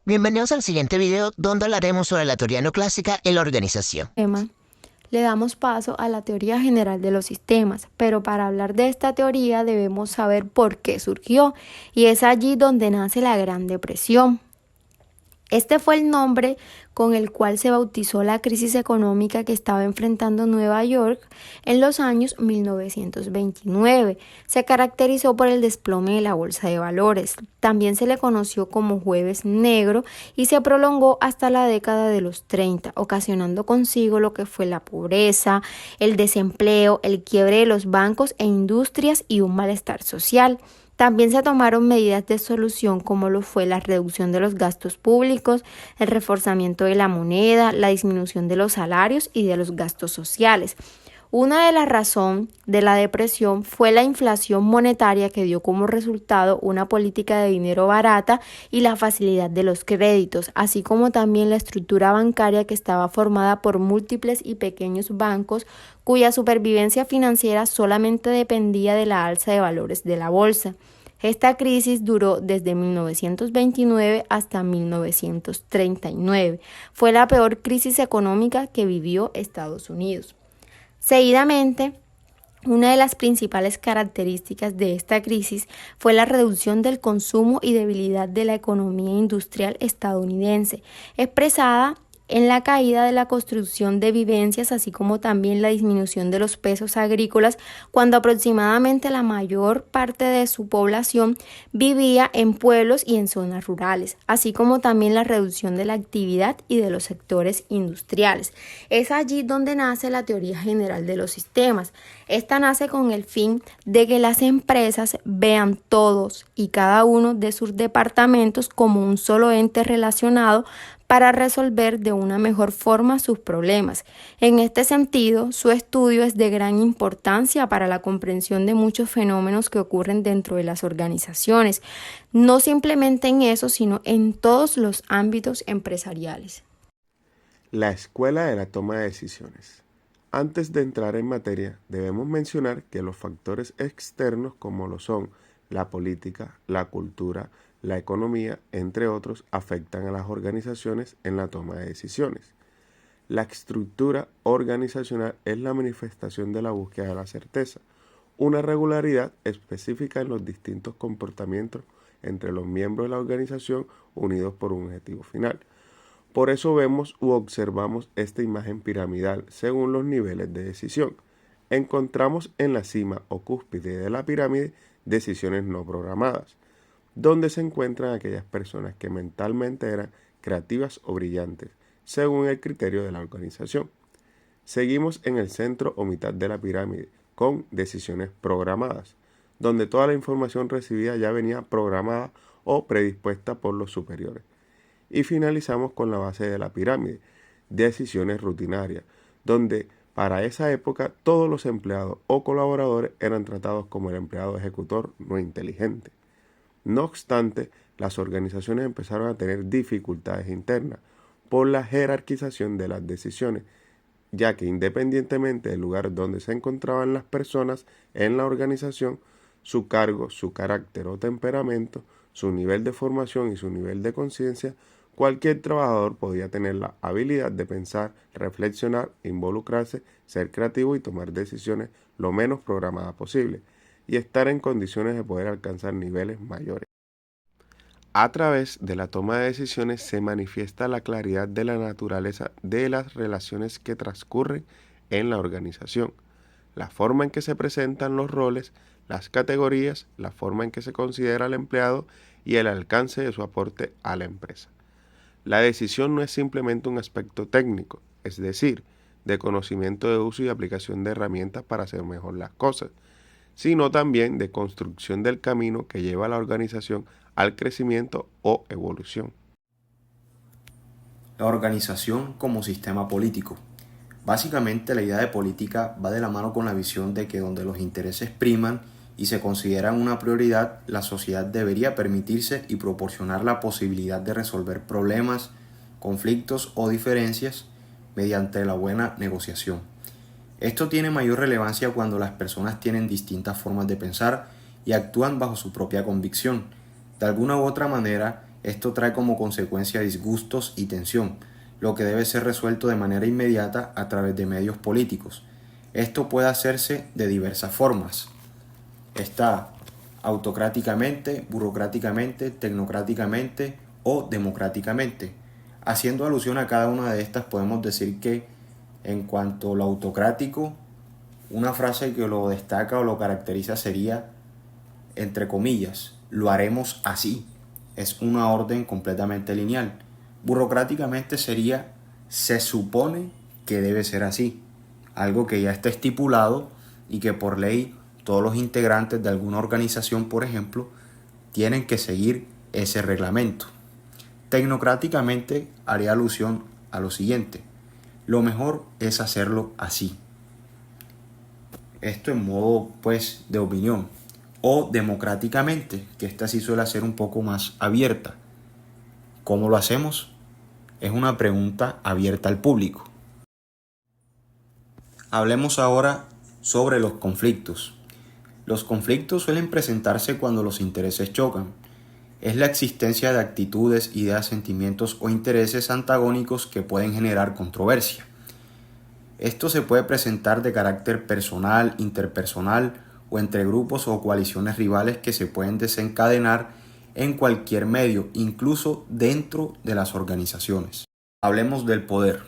Bienvenidos al siguiente video donde hablaremos sobre la teoría neoclásica en la organización. Tema, le damos paso a la teoría general de los sistemas, pero para hablar de esta teoría debemos saber por qué surgió, y es allí donde nace la Gran Depresión. Este fue el nombre con el cual se bautizó la crisis económica que estaba enfrentando Nueva York en los años 1929. Se caracterizó por el desplome de la bolsa de valores. También se le conoció como Jueves Negro y se prolongó hasta la década de los 30, ocasionando consigo lo que fue la pobreza, el desempleo, el quiebre de los bancos e industrias y un malestar social. También se tomaron medidas de solución como lo fue la reducción de los gastos públicos, el reforzamiento de la moneda, la disminución de los salarios y de los gastos sociales. Una de las razones de la depresión fue la inflación monetaria que dio como resultado una política de dinero barata y la facilidad de los créditos, así como también la estructura bancaria que estaba formada por múltiples y pequeños bancos cuya supervivencia financiera solamente dependía de la alza de valores de la bolsa. Esta crisis duró desde 1929 hasta 1939. Fue la peor crisis económica que vivió Estados Unidos. Seguidamente, una de las principales características de esta crisis fue la reducción del consumo y debilidad de la economía industrial estadounidense, expresada en la caída de la construcción de viviendas, así como también la disminución de los pesos agrícolas, cuando aproximadamente la mayor parte de su población vivía en pueblos y en zonas rurales, así como también la reducción de la actividad y de los sectores industriales. Es allí donde nace la teoría general de los sistemas. Esta nace con el fin de que las empresas vean todos y cada uno de sus departamentos como un solo ente relacionado para resolver de una mejor forma sus problemas. En este sentido, su estudio es de gran importancia para la comprensión de muchos fenómenos que ocurren dentro de las organizaciones, no simplemente en eso, sino en todos los ámbitos empresariales. La escuela de la toma de decisiones. Antes de entrar en materia, debemos mencionar que los factores externos como lo son la política, la cultura, la economía, entre otros, afectan a las organizaciones en la toma de decisiones. La estructura organizacional es la manifestación de la búsqueda de la certeza, una regularidad específica en los distintos comportamientos entre los miembros de la organización unidos por un objetivo final. Por eso vemos u observamos esta imagen piramidal según los niveles de decisión. Encontramos en la cima o cúspide de la pirámide decisiones no programadas, donde se encuentran aquellas personas que mentalmente eran creativas o brillantes, según el criterio de la organización. Seguimos en el centro o mitad de la pirámide, con decisiones programadas, donde toda la información recibida ya venía programada o predispuesta por los superiores. Y finalizamos con la base de la pirámide, decisiones rutinarias, donde para esa época todos los empleados o colaboradores eran tratados como el empleado ejecutor no inteligente. No obstante, las organizaciones empezaron a tener dificultades internas por la jerarquización de las decisiones, ya que independientemente del lugar donde se encontraban las personas en la organización, su cargo, su carácter o temperamento, su nivel de formación y su nivel de conciencia, cualquier trabajador podía tener la habilidad de pensar, reflexionar, involucrarse, ser creativo y tomar decisiones lo menos programadas posible, y estar en condiciones de poder alcanzar niveles mayores. A través de la toma de decisiones se manifiesta la claridad de la naturaleza de las relaciones que transcurren en la organización, la forma en que se presentan los roles, las categorías, la forma en que se considera al empleado y el alcance de su aporte a la empresa. La decisión no es simplemente un aspecto técnico, es decir, de conocimiento de uso y aplicación de herramientas para hacer mejor las cosas, sino también de construcción del camino que lleva a la organización al crecimiento o evolución. La organización como sistema político. Básicamente la idea de política va de la mano con la visión de que donde los intereses priman y se consideran una prioridad, la sociedad debería permitirse y proporcionar la posibilidad de resolver problemas, conflictos o diferencias mediante la buena negociación. Esto tiene mayor relevancia cuando las personas tienen distintas formas de pensar y actúan bajo su propia convicción. De alguna u otra manera, Esto trae como consecuencia disgustos y tensión, lo que debe ser resuelto de manera inmediata a través de medios políticos. Esto puede hacerse de diversas formas. Está autocráticamente, burocráticamente, tecnocráticamente o democráticamente. Haciendo alusión a cada una de estas, podemos decir que en cuanto a lo autocrático, una frase que lo destaca o lo caracteriza sería, entre comillas, lo haremos así. Es una orden completamente lineal. Burocráticamente sería, se supone que debe ser así. Algo que ya está estipulado y que por ley todos los integrantes de alguna organización, por ejemplo, tienen que seguir ese reglamento. Tecnocráticamente haría alusión a lo siguiente: lo mejor es hacerlo así. Esto en modo, pues, de opinión. O democráticamente, que esta sí suele ser un poco más abierta. ¿Cómo lo hacemos? Es una pregunta abierta al público. Hablemos ahora sobre los conflictos. Los conflictos suelen presentarse cuando los intereses chocan. Es la existencia de actitudes, ideas, sentimientos o intereses antagónicos que pueden generar controversia. Esto se puede presentar de carácter personal, interpersonal o entre grupos o coaliciones rivales que se pueden desencadenar en cualquier medio, incluso dentro de las organizaciones. Hablemos del poder.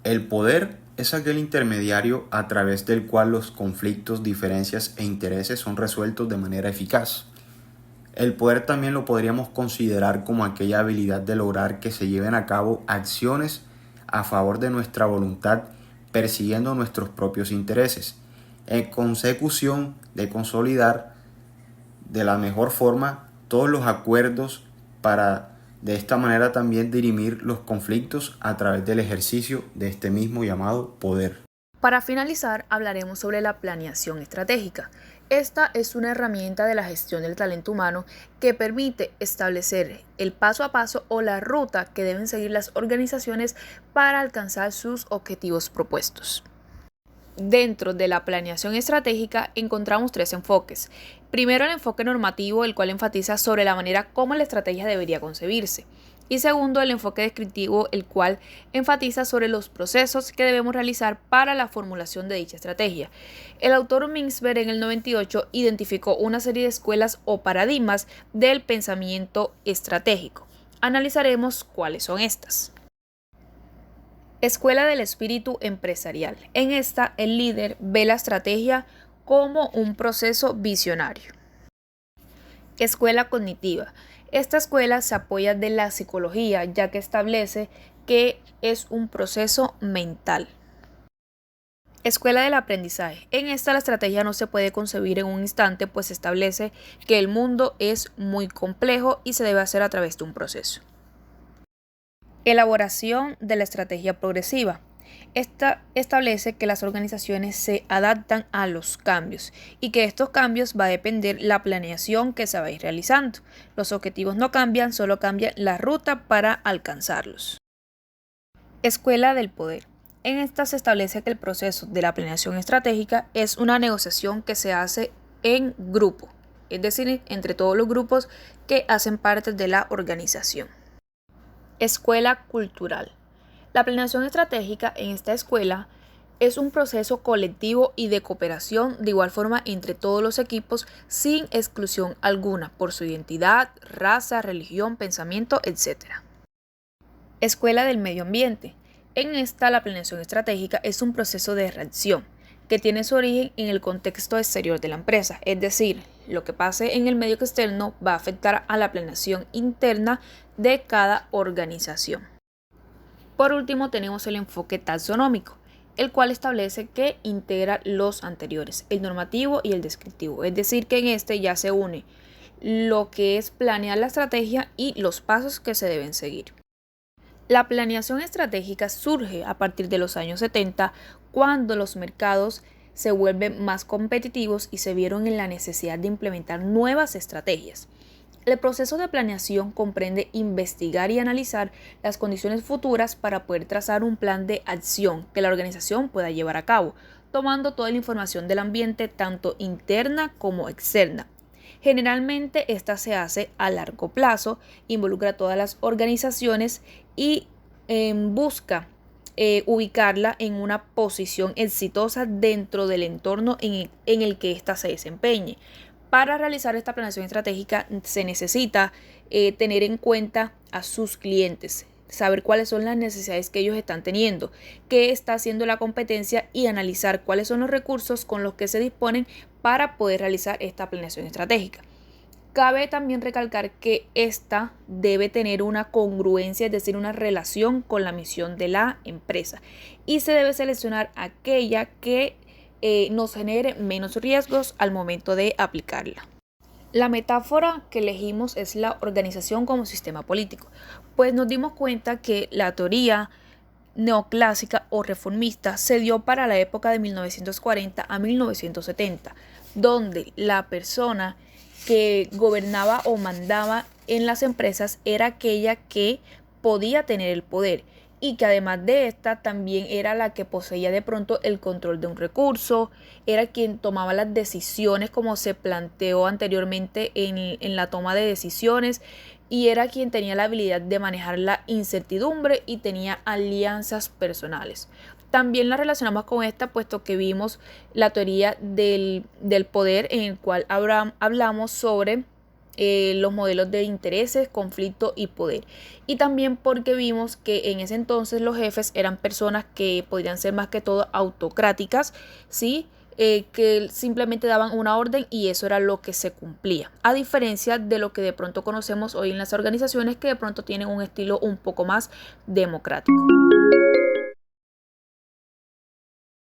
El poder es aquel intermediario a través del cual los conflictos, diferencias e intereses son resueltos de manera eficaz. El poder también lo podríamos considerar como aquella habilidad de lograr que se lleven a cabo acciones a favor de nuestra voluntad, persiguiendo nuestros propios intereses, en consecución de consolidar de la mejor forma todos los acuerdos para de esta manera también dirimir los conflictos a través del ejercicio de este mismo llamado poder. Para finalizar, hablaremos sobre la planeación estratégica. Esta es una herramienta de la gestión del talento humano que permite establecer el paso a paso o la ruta que deben seguir las organizaciones para alcanzar sus objetivos propuestos. Dentro de la planeación estratégica encontramos tres enfoques. Primero, el enfoque normativo, el cual enfatiza sobre la manera como la estrategia debería concebirse. Y segundo, el enfoque descriptivo, el cual enfatiza sobre los procesos que debemos realizar para la formulación de dicha estrategia. El autor Mintzberg en el 98 identificó una serie de escuelas o paradigmas del pensamiento estratégico. Analizaremos cuáles son estas. Escuela del espíritu empresarial. En esta, el líder ve la estrategia como un proceso visionario. Escuela cognitiva. Esta escuela se apoya de la psicología, ya que establece que es un proceso mental. Escuela del aprendizaje. En esta la estrategia no se puede concebir en un instante, pues establece que el mundo es muy complejo y se debe hacer a través de un proceso. Elaboración de la estrategia progresiva. Esta establece que las organizaciones se adaptan a los cambios y que estos cambios va a depender la planeación que se va a ir realizando. Los objetivos no cambian, solo cambia la ruta para alcanzarlos. Escuela del poder. En esta se establece que el proceso de la planeación estratégica es una negociación que se hace en grupo, es decir, entre todos los grupos que hacen parte de la organización. Escuela cultural. La planeación estratégica en esta escuela es un proceso colectivo y de cooperación de igual forma entre todos los equipos sin exclusión alguna por su identidad, raza, religión, pensamiento, etc. Escuela del medio ambiente. En esta la planeación estratégica es un proceso de reacción que tiene su origen en el contexto exterior de la empresa, es decir, lo que pase en el medio externo va a afectar a la planeación interna de cada organización. Por último, tenemos el enfoque taxonómico, el cual establece que integra los anteriores, el normativo y el descriptivo, es decir, que en este ya se une lo que es planear la estrategia y los pasos que se deben seguir. La planeación estratégica surge a partir de los años 70, cuando los mercados se vuelven más competitivos y se vieron en la necesidad de implementar nuevas estrategias. El proceso de planeación comprende investigar y analizar las condiciones futuras para poder trazar un plan de acción que la organización pueda llevar a cabo, tomando toda la información del ambiente, tanto interna como externa. Generalmente esta se hace a largo plazo, involucra a todas las organizaciones y busca ubicarla en una posición exitosa dentro del entorno en el que ésta se desempeñe. Para realizar esta planeación estratégica se necesita tener en cuenta a sus clientes, saber cuáles son las necesidades que ellos están teniendo, qué está haciendo la competencia y analizar cuáles son los recursos con los que se disponen para poder realizar esta planeación estratégica. Cabe también recalcar que esta debe tener una congruencia, es decir, una relación con la misión de la empresa, y se debe seleccionar aquella que nos genere menos riesgos al momento de aplicarla. La metáfora que elegimos es la organización como sistema político, pues nos dimos cuenta que la teoría neoclásica o reformista se dio para la época de 1940 a 1970, donde la persona que gobernaba o mandaba en las empresas era aquella que podía tener el poder y que además de esta también era la que poseía de pronto el control de un recurso, era quien tomaba las decisiones como se planteó anteriormente en la toma de decisiones, y era quien tenía la habilidad de manejar la incertidumbre y tenía alianzas personales. También la relacionamos con esta, puesto que vimos la teoría del poder, en el cual hablamos sobre los modelos de intereses, conflicto y poder. Y también porque vimos que en ese entonces los jefes eran personas que podrían ser más que todo autocráticas, ¿sí? Que simplemente daban una orden y eso era lo que se cumplía, a diferencia de lo que de pronto conocemos hoy en las organizaciones, que de pronto tienen un estilo un poco más democrático.